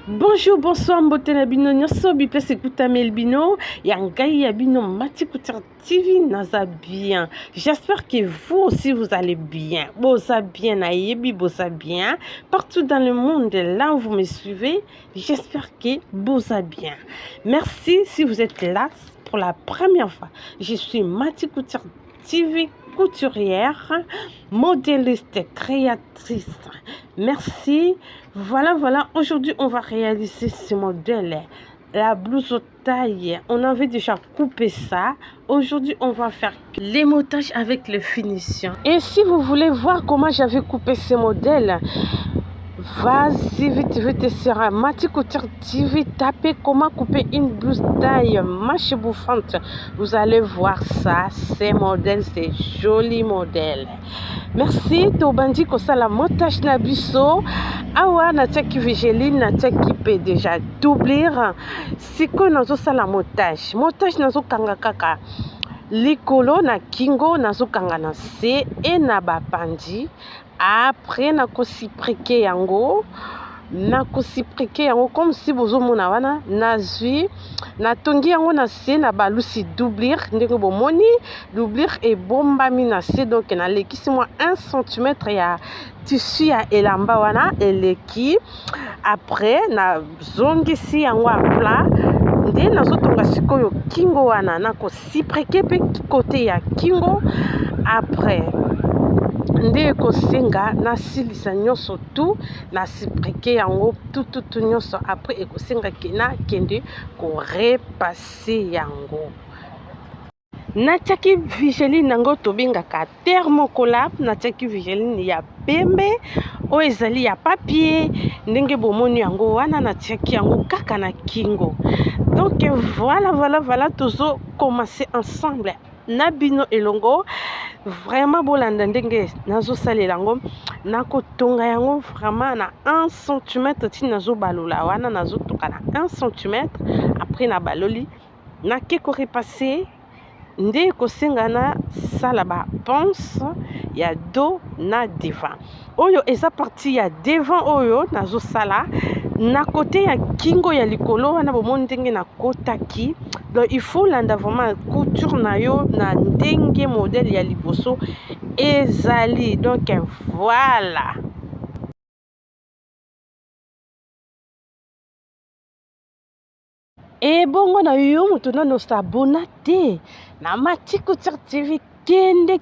Bonjour, bonsoir, mbote na bino nyonso bipesi ekutameli bino ya ngai ya bino Mati Couture TV naza bien. J'espère que vous aussi vous allez bien. Boza bien nayebi boza bien. Partout dans le monde là où vous me suivez, j'espère que boza bien. Merci si vous êtes là pour la première fois. Je suis Mati Couture TV, couturière, modéliste, créatrice. Merci. Voilà. Aujourd'hui, on va réaliser ce modèle. La blouse au taille. On avait déjà coupé ça. Aujourd'hui, on va faire les montages avec le finition. Et si vous voulez voir comment j'avais coupé ce modèle, vas-y vite sur Mati Couture TV, tapez comment couper une blouse taille manche bouffante. Vous allez voir ça, ces modèles, c'est joli modèle. Merci tobandi kosala montage na biso awa na tchaki vigeline na tchaki pe déjà doublir siko nazo sala montage nazo kanga kaka likolo na kingo nazo kanga na se et na bapandi. Après nakosiprike yango comme si bozomona wana nazwi natongi yango na se na balusi doublir ndenge bomoni doublir ebombami na se, donc nalekisi mwa 1 cm ya tissu ya elamba wana eleki. Après nazongisi yango a plat nde nazotonga sikoyo kingo wana nakosiprike pe kote ya kingo. Après nde ekosenga nasilisa nyonso tu nasiprike yango tutu nyonso. Après ekosenga kena kende ko repasser yango natiaki vigeline nango tobengaka thermocollap. Natiaki vigeline ya pembe oyo ezali ya papier ndenge bomoni yango wana natiaki yango kaka na kingo. Donc voilà tozo commencer ensemble na bino elongo. Vraiment bolanda ndenge nazosalela yango nakotonga yango vraiment na 1 cm ti nazobalola wana nazotoka na 1 cm. Après na baloli nakeko repasser nde kosenga na sala ba pince ya dos na devant oyo eza partie ya devant oyo nazosala na côté ya kingo ya likolo wana bomoni ndenge nakotaki. Donc il faut landa vraiment couture na yo na ndenge modèle ya liboso ezali. Donc voilà. Et bongo na yo moto nano sabona te na Mati Couture TV, kende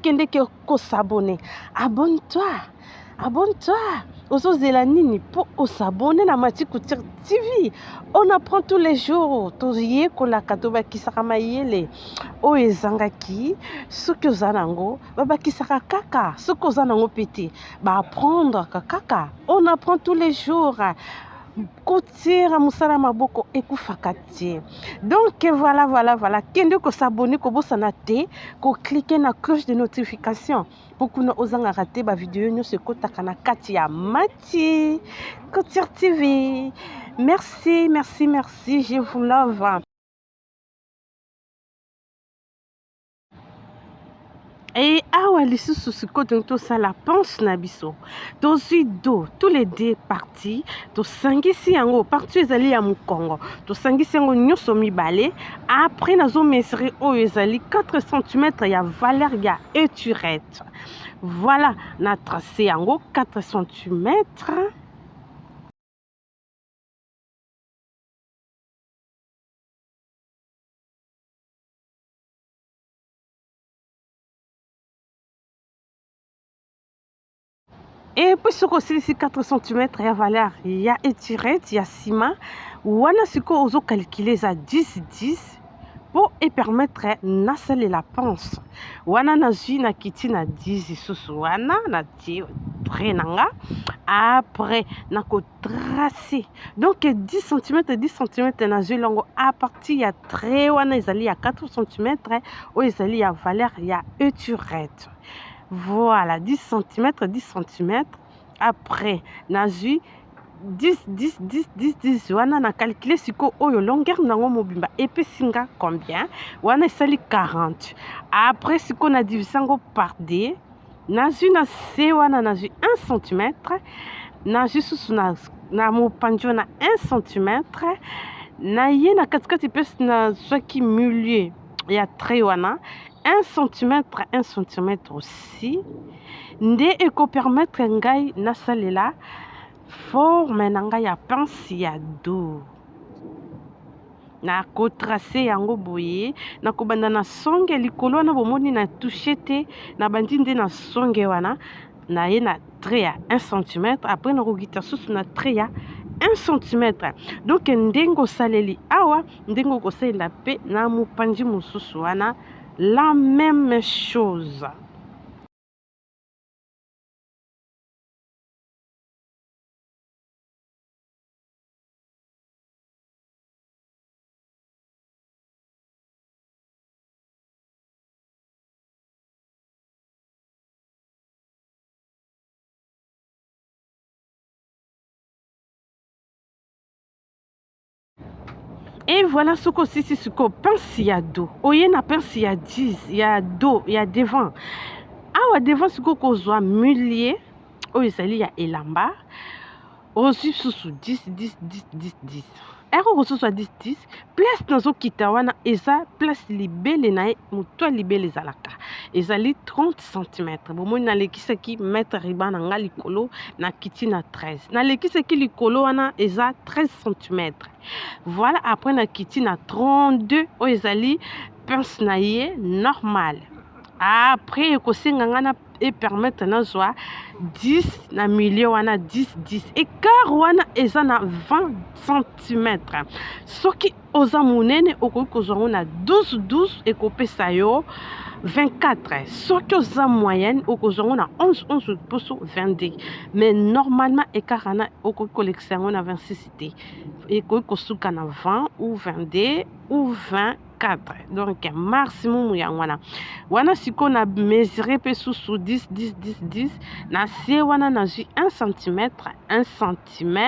ko s'abonner. Abonne-toi. Ozozela nini po osabone na Mati Couture TV. On apprend tous les jours. Toye kolaka tobakisaka mayele o ezangaki soki oza nango babakisaka kaka soki oza nango pete ba apprendre kaka. On apprend tous les jours. Kotira musala maboko ekufaka te. Donc voilà kende ko s'abonner ko bosana te ko cliquer na cloche de notification pour que ozanga rater ba vidéo nyonso ekotaka na kati ya Mati Couture TV. Merci, je vous love. Et awa lisusu siko donc tosala pince na biso tozwi do tous les deux parties tosangisi yango partie ezali ya mokongo tosangisi yango nyonso mibale. Après nazo mesurer oyo ezali 4 cm ya valeur ya éturette. Voilà na tracé yango 4 cm. Et puis ce que 4 cm ya valeur ya étirette ya sima wana siko ozo calculer za 10 pour et permettre nasale la pince wana nazwi na kiti na 10 susu wana na tie prenanga. Après nako tracer donc 10 cm nazwi longo à partir ya trait wana ezali ya 4 cm o ezali ya valeur ya étirette. Voilà 10 cm. Après nazwi 10 wana na calculer siko oyo longueur nango mobimba epesinga combien wana esali 40. Après siko na divisango par 2 nazwi na se wana nazwi 1 cm nazwi susu na na mopanzi wana 1 cm na ye na katikati pe nazwaki milieu ya trait wana 1 cm 1 cm aussi nde ekopermettre ngai nasalela forme na ngai ya pince ya dos na kotrace yango boye na kobanda na songe likolo wana bomoni na touche te na bandi nde na songe wana na ye na trait ya 1 cm après na kokita susu na trait ya 1 cm donc ndenge osaleli awa ndenge okosalela pe na mopanzi mosusu wana la même chose. Et voilà ce que c'est ce que pince ya dos. Oye na pince ya 10, ya dos, ya devant. Awa devant ce que kozwa milieu, oye sali ya elamba. Osu susu 10 10 10 10 10. Ero kosusu 10 10. Place nazo kita wana eza place libele na muto libele zalaka. Ezali 30 cm. Bomoni na lekisaki mettre riba na nga likolo na kiti na 13. Na lekisaki likolo wana eza 13 cm. Voilà, après na kiti na 32 oyo ezali pince na ye normal. Après ekosenga nga na e permettre nazwa 10 na milieu wana 10 10 écart wana eza na 20 cm. Soki oza munene okoki kozwa ngo na 12 12 ekopesa yo 24. Soki oza moyenne okozwa ngo na 11 11 poso 22. Mais normalement écart wana okoki kolekisa yango na 26 te. Ekoki kosuka na 20 ou 22 ou 24. Donc maximum ya wana siko na mesurer pe susu 10 10 10 10 na sie wana nazwi 1 cm 1 cm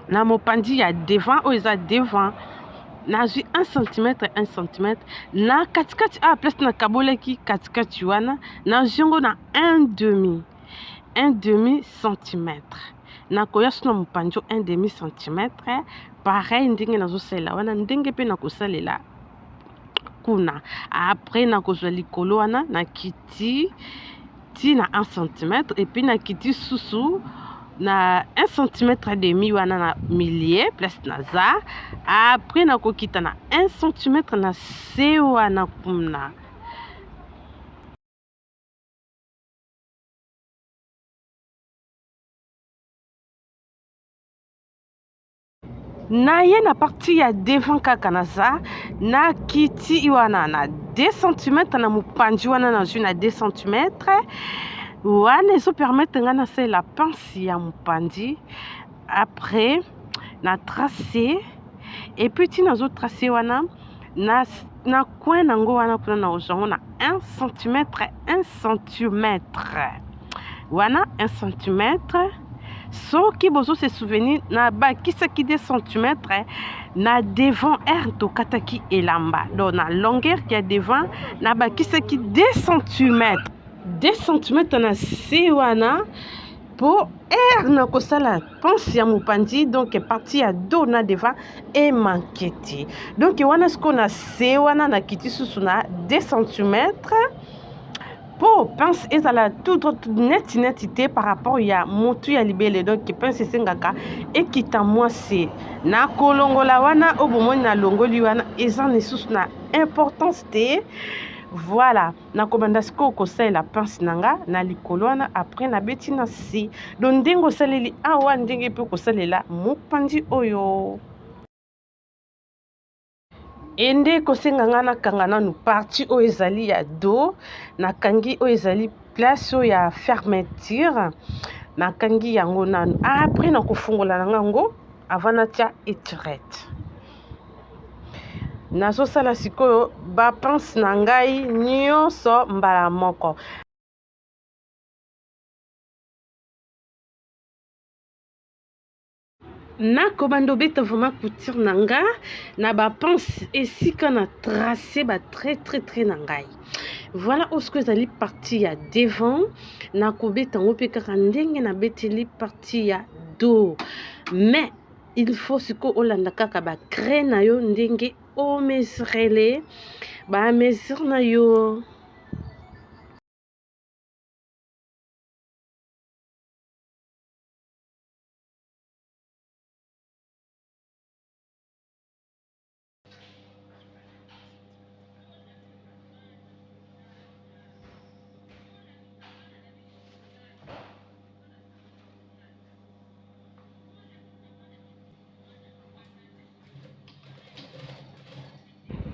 na mopandi ya devant oyo eza devant nazwi 1 cm 1 cm na katikati place na kaboleki katikati wana nazwi yango na 1 demi cm na koya suna mopanzi 1 demi cm pareil ndenge nazosalela wana ndenge pe nakosalela kuna. Après nakozwa likolo wana na kiti ti na 1 cm et puis na kiti susu na 1 cm demi wana na milieu place naza. Après nakokita na 1 cm na se wana kuna. Na ye na partie ya devant kaka naza na kiti wana na 2 cm na mopanzi wana nazwi na 2 cm wana ezo permettre nga nasalela pince ya mopanzi. Après na tracer et puis ti nazo tracer wana na coin nango wana kuna na ozango na 1 cm 1 cm wana 1 cm. Soki bozo se souvenir na bakisaki 2 cm na devant tokataki elamba donc na longueur ya devant na bakisaki 2 cm 2 cm na se wana po na kosala pince ya mopanzi donc partie ya dos na devant e manketi donc wana siko na se wana na kiti susu na 2 cm po pince ezala tout neti te par rapport ya motu ya libele donc pince esengaka ekita mwasi na kolongola wana obomoni na longoli wana eza lisusu na importance te. Voilà, nakobanda siko kosalela pince nanga na likolo wana après na beti na si donc ndenge osaleli awa ndenge pe kosalela mopanzi oyo. Ende kosenga nga nakanga nanu partie oyo ezali ya dos nakangi oyo ezali place oyo ya fermeture nakangi yango nanu après nakofungola na yango avant natia étirette. Nazosala sikoyo bapince na ngai nyonso mbala moko. nakobanda obeta vraiment couture na nga na bapince esika na trace ba très na ngai. Voilà osko ezali partie ya devant nakobeta ngo mpe kaka ndenge nabeteli partie ya dos. Mais il faut siko olanda kaka ba craie na yo ndenge o mesurele ba mesure na yo.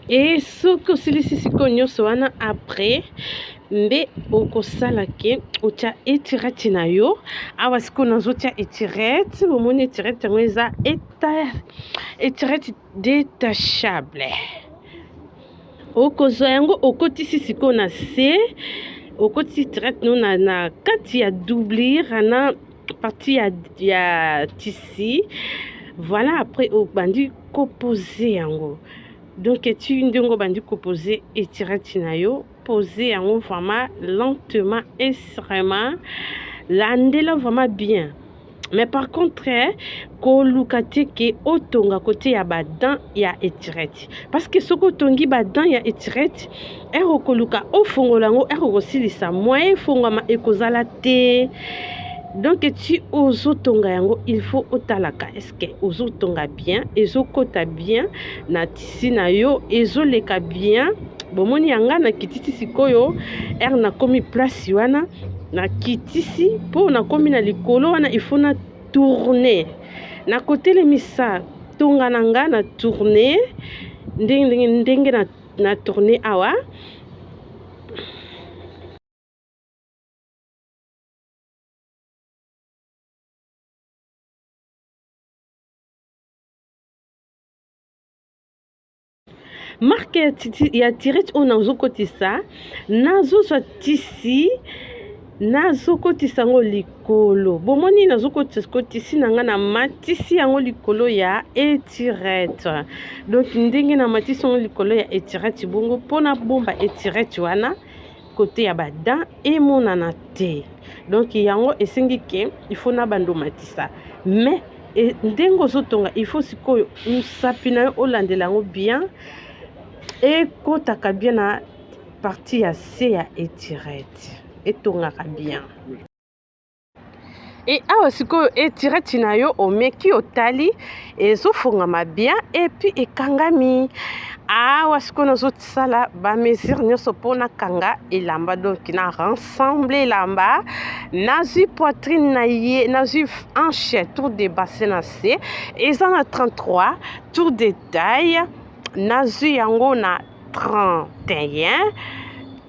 Et soki osilisi siko nyonso wana après nde okosala ke otia etirete na yo. Awa siko nazotia etirete, bomoni etirete yango eza etirete détachable. Okozwa yango okotisi siko na se, okotisi etirete no na kati ya doublure na partie ya tissu. Voilà, après obandi koposer yango. Donc tu ndongo bandi koposer etirete na yo, poser yango vraiment lentement et sereinement, landela vraiment bien. Mais par contre koluka te ke otonga côté ya badan ya etirete, parce que soko tongi badan ya etirete koluka ofongola yango kosilisa moyen fongama ekozala te. Donc tu ozotonga yango, il faut otalaka est-ce que ozotonga bien, ezokota bien na tissu na yo, ezoleka bien. Bomoni yanga na kitisi sikoyo na komi place wana na kitisi po na komi na likolo wana, il faut na tourner na côté le misa tonga nanga na tourner ndenge na tourner awa. Marque ya tirete oyo nazokotisa, nazozwa tisi nazokotisa yango likolo. Bomoni nazokotisa nanga na matisi yango likolo ya etirete. Donc ndenge na matisi yango likolo ya etirete bongo mpona bomba etirete wana côté ya badan emonana te. Donc yango esengi ke il faut na bando matisa. Mais ndenge ozotonga il faut sikoyo mosapi na yo olandela yango bien ekotaka bien na partie ya se ya etirete, etongaka bien. Et awa sikoyo etirete na yo omeki otali ezofongama bien et puis ekangami. Awa sikoyo nazosala ba mesure nyonso mpona kanga elamba. Donc na rassemble elamba, nazwi poitrine na ye, nazwi hanche tour de bassin na se eza na 33, tour de taille nazwi yango na 31,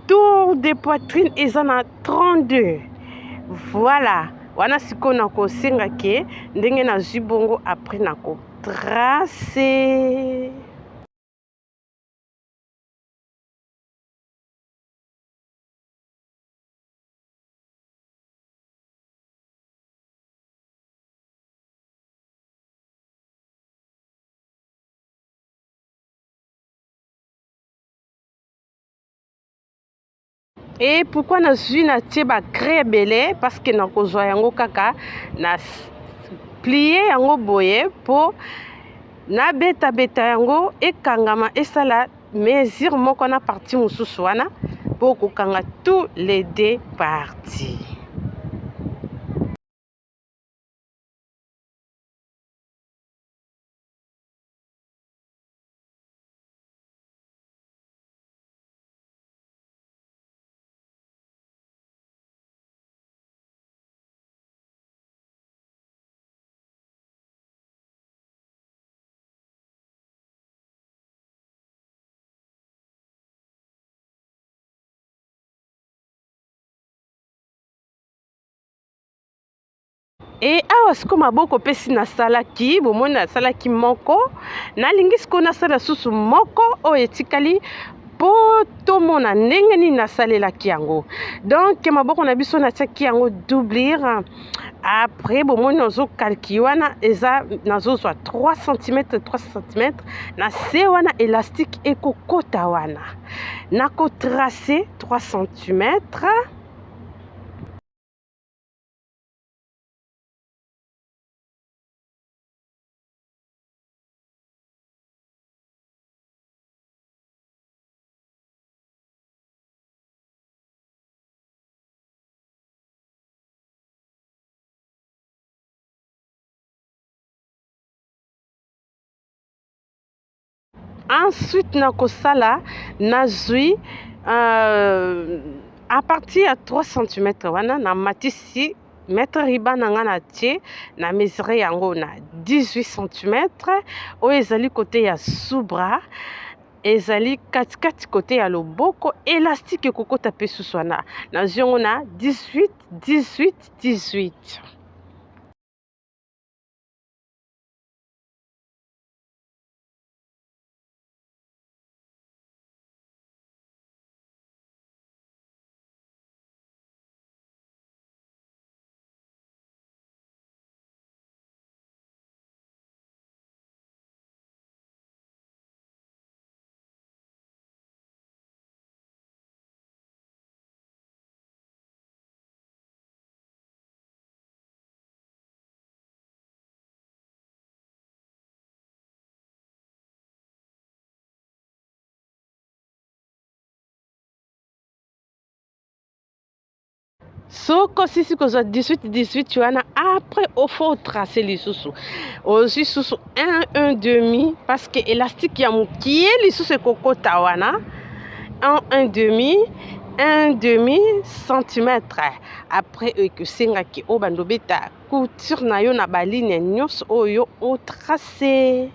tour de poitrine eza na 32. Voilà, wana sikoyo nakosenga ke ndenge nazwi bongo après nako tracer. Et pourquoi nazwi na tie ba craie ebele? Parce que nakozwa yango kaka na plier yango boye po na beta yango ekangama esala mesure moko na partie mosusu wana po kokanga tous les deux parties. Et awa siko maboko pesi nasalaki, bomoni nasalaki moko, nalingi siko nasala susu moko oyo etikali po tomona ndenge nini nasalelaki yango. Donc maboko na biso natiaki yango doublure. Après bomoni nazokalki wana eza nazozwa 3 cm 3 cm na se wana élastique ekokota wana nakotrace 3 cm. ensuite nakosala nazwi à partir ya 3 cm wana na matisi mettre riba na nga na tie na mesure yango na 18 cm oyo ezali côté ya soubra ezali katikati côté ya loboko élastique ekokota pe susu wana nazwi yango na 18 18 18. Soko sisi kozwa 18 18 wana après faut tracer lisusu ozwi susu 1 1 demi parce que élastique ya mokie lisusu ekokota wana 1 demi centimètre après ekosengaki oyo bandobeta couture na yo na baline nyonso oyo otrace.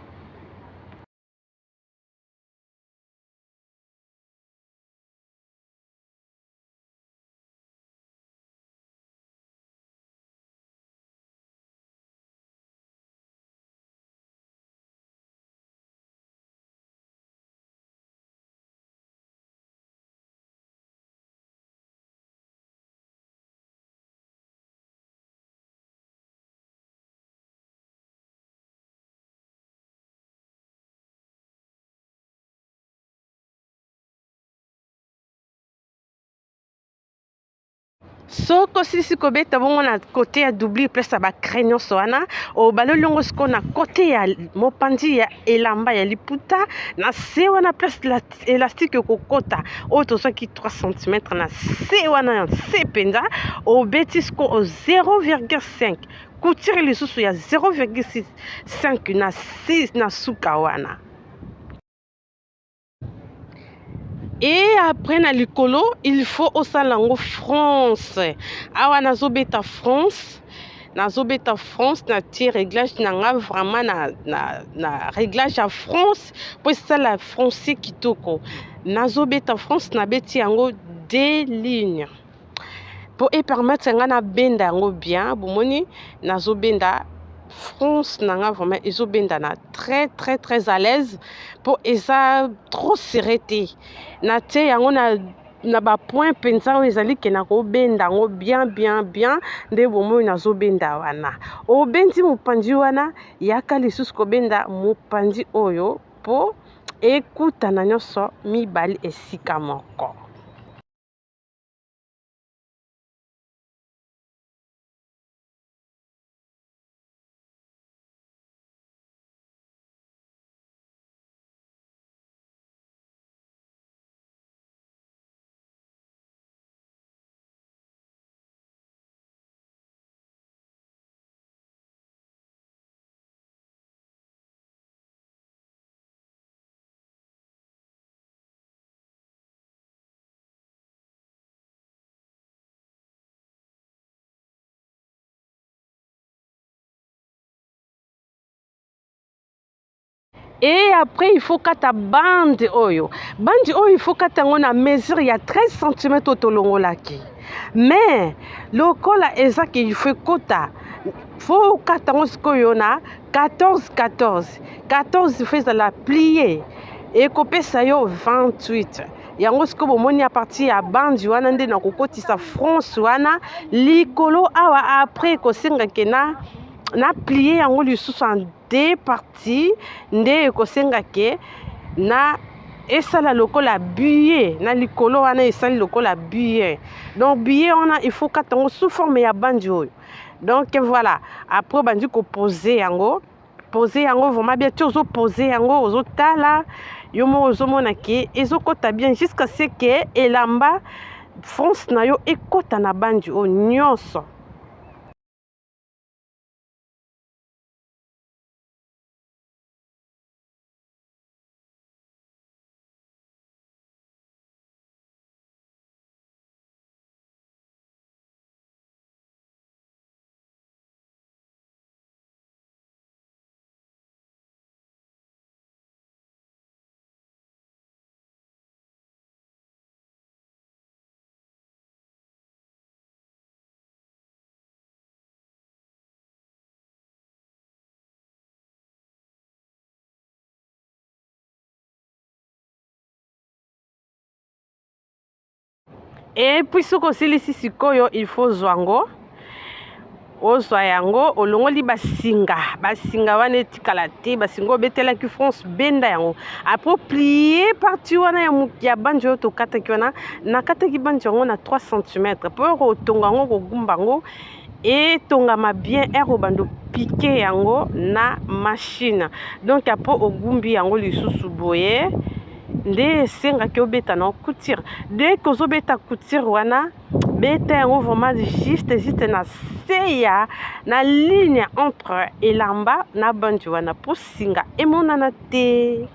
Soko sisi kobeta bongo na côté ya doublure place ya bacré nyonso wana obaloli yango siko na côté ya mopanzi ya elamba ya liputa na se wana place élastique ekokota oyo tozwaki 3 cm na se wana ya se mpenza obeti siko 0,5 couture lisusu ya 0,5 na suka wana. Et après na likolo il faut osala yango France awa nazobeta France na tie réglage na nga vraiment na réglage ya France po esala français kitoko nazobeta France nabeti yango 2 lignes po epermettre nga na benda yango bien bomoni nazobenda France nanga vraiment ezobenda na très très très à l'aise pour eza trop serré te na te yango na ba point penza oyo ezali ke na kobenda yango bien nde bomoi nazobenda wana obendi mopanzi wana yaka lisusu kobenda mopanzi oyo po ekutana nyonso mibali esika moko. Et après il faut kata bande oyo il faut kata yango na mesure ya 13 cm tolongolaki mais lokola eza ke il faut kota faut kata yango sikoyo na 14 faut ezala plié ekopesa yo 28 yango siko bomoni a partir ya bande wana nde na kokotisa France wana likolo awa après ekosengake na plié yango lisusu en 2 parties nde ekosengake na esala lokola buye na likolo wana esali lokola buye donc buye wana il faut kata yango sous forme ya bandi oyo donc voilà après bandi poser yango vraiment bien tu poser yango ozotala yo mo ozomona ke ezokota bien jusqu'à ce que elamba France na yo ekota na bandi oyo nyonso. Et puis soki osilisi sikoyo il faut zwa yango, ozwa yango olongoli basinga wana etikala te, basinga obetelaki France benda yango apres plie parti wana ya banji oyo tokataki wana, nakataki banji yango na 3 cm mpo kotonga yango kogumba yango etongama bien ero bando pike yango na machine. Donc apres ogumbi yango lisusu boye nde esengaki obeta na couture. Dès que ozobeta couture wana beta yango vraiment juste na seya na ligne entre elamba na banji wana po singa emonana te.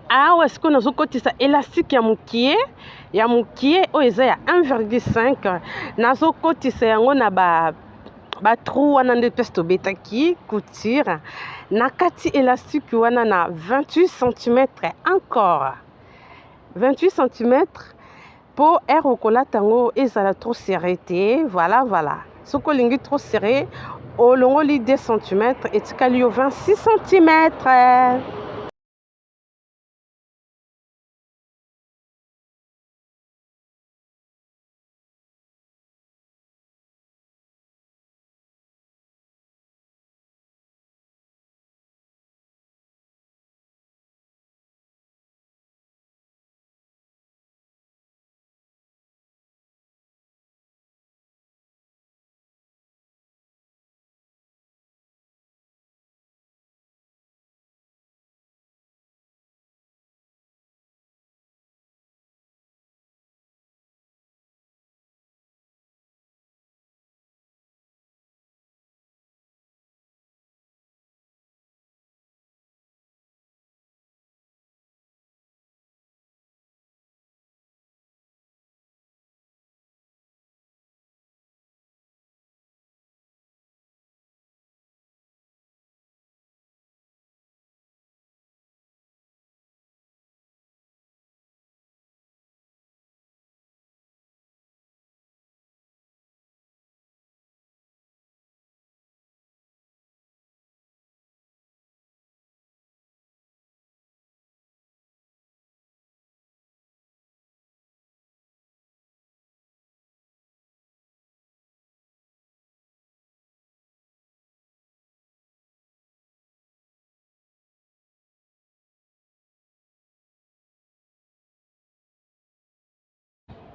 Awa sikoyo nazokotisa élastique ya mokie oyo eza ya 1,5 nazokotisa yango na batrou wana nde mpesi tobetaki couture na kati élastique wana na 28 cm encore 28 cm mpo ere okolata yango ezala trop serré te. Voilà soki olingi trop serré olongoli 2 cm etikali yo 26 cm.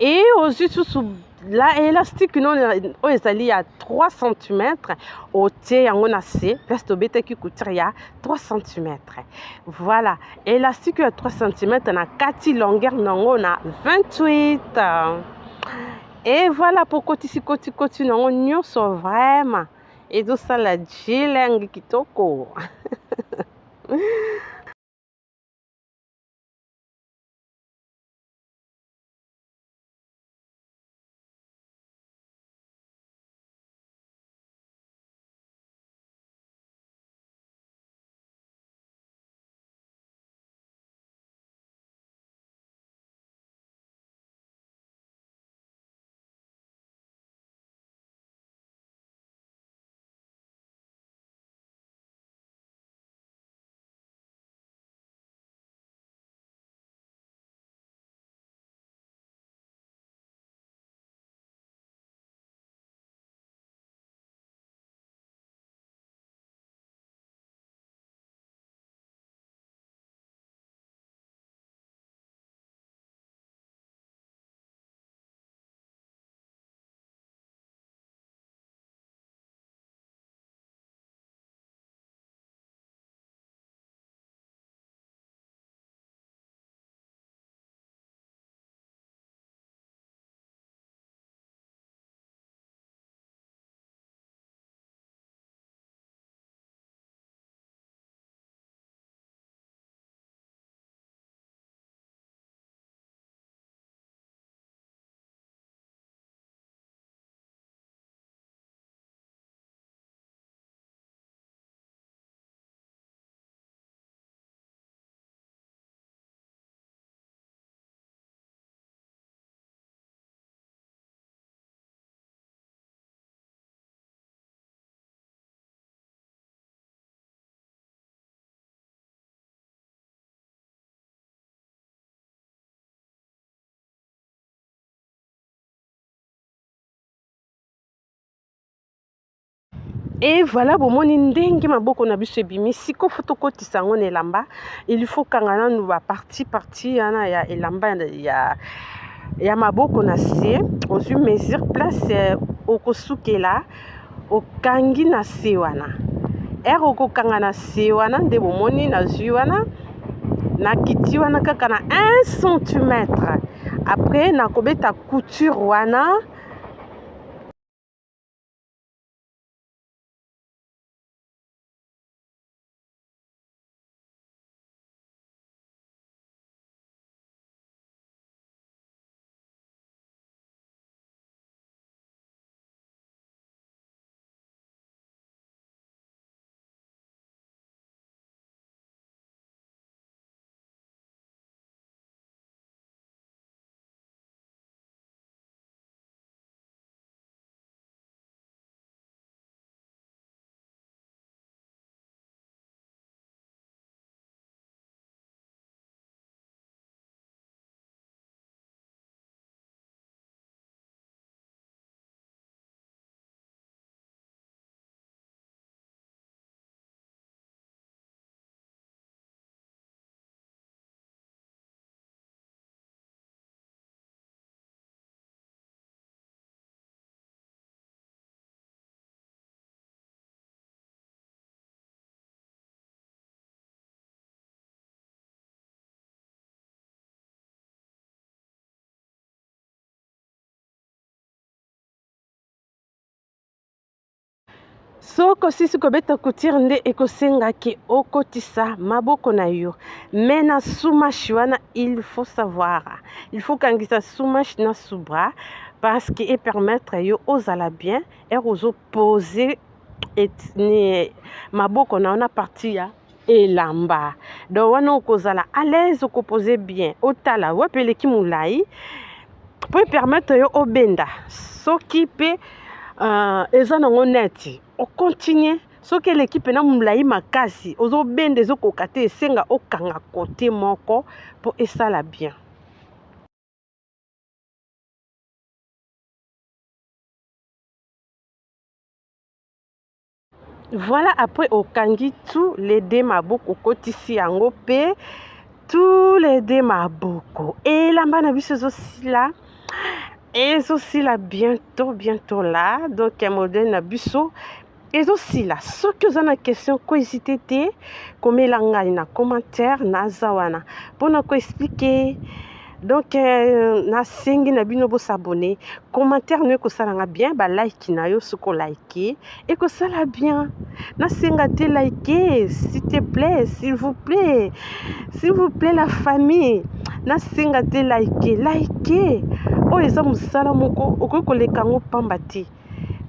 Et ozwi susu la élastique oyo ezali ya 3 cm otie yango na se place tobetaki couture ya 3 cm. Voilà élastique ya 3 cm na kati longueur nango na 28. Et voilà po kotisi koti nango nyonso vraiment ezosala jilengi kitoko. Et voilà, bomoni ndenge maboko na biso ebimi siko fotokotisa yango na elamba. Il faut kanga nanu ba parti yana ya elamba ya maboko na se. Ozwi mesure place okosukela okangi na se wana. Okokanga na se wana nde bomoni nazwi wana nakiti wana kaka na 1 cm. Après nakobeta couture wana. Soko sisi kobeta couture nde ekosengaki okotisa maboko na yo. Mais na sous-manche wana il faut savoir. Il faut kangisa sous-manche na sous-bras parce que et permettre yo ozala bien et ozo poser et maboko na ona partie ya elamba. Donc wana okozala à l'aise okoposer bien. Otala wapeleki mulai pour permettre yo obenda. Soki pe eza nango neti o continue soki l'équipe na mulai makasi ozo bende ezokoka te esenga okanga côté moko pour esala bien. Voilà, après okangi tous les deux maboko kotisi yango pe tous les deux maboko elamba na biso ezosila ezosila bientôt là. Donc modèle na biso ezosila soki oza na question kohésite te komela ngai na commentaire naza wana mpona koexplike. Donc nasengi na bino bosabone commentaire no ekosalanga bien balike na yo soki olike ekosala bien. Nasenga te like s'il te plaît, s'il vous plaît la famille. Nasenga te like oyo eza mosala moko okoki koleka ngo pamba te.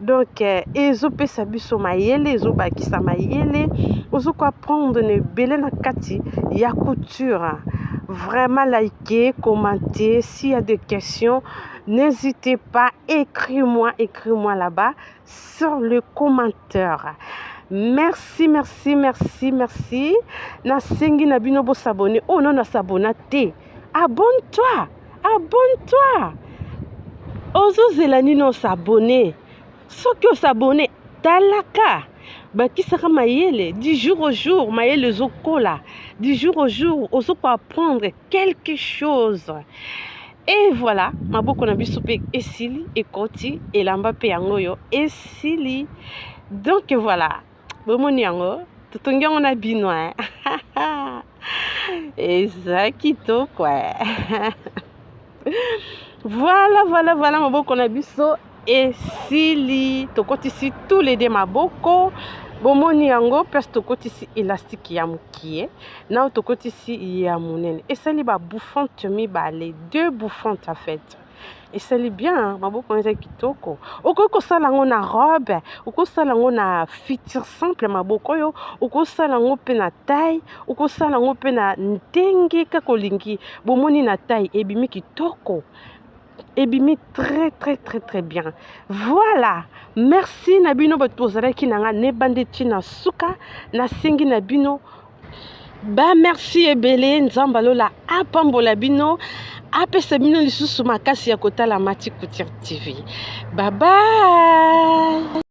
Donc ezopesa biso mayele ezobakisa mayele ozoko apprendre na ebele na kati ya couture. Vraiment likez, commentez. S'il y a des questions, n'hésitez pas, écris-moi là-bas sur le commentaire. Merci. Nasengi na bino bo s'abonner. Oh non, na s'abonner te. Abonne-toi. Ozo zelani no s'abonner. Soki o s'abonner, talaka. Bakisaka mayele du jour au jour mayele zokola du jour au jour ozoko apprendre quelque chose. Et voilà maboko na biso pe esili ekoti elamba pe yango yo esili. Donc voilà bomoni yango totongi yango na bino eza kitoko voilà maboko na biso esili tokotisi tous les deux maboko bomoni yango place tokotisi élastique ya mokie na tokotisi ya monene esali ba bouffante mibale 2 bouffantes en fait esali bien maboko eza kitoko okoki kosala yango na robe okosala yango na fiture simple maboko oyo okosala yango mpe na taille okosala yango mpe na ndenge kaka olingi bomoni na taille ebimi kitoko ebimi très bien. Voilà, merci na bino bato ozalaki nanga nebande tina suka nasengi na bino ba merci ebele nzamba lola apambola bino apesa bino lisusu makasi ya kotala Mati Couture TV. Bye bye.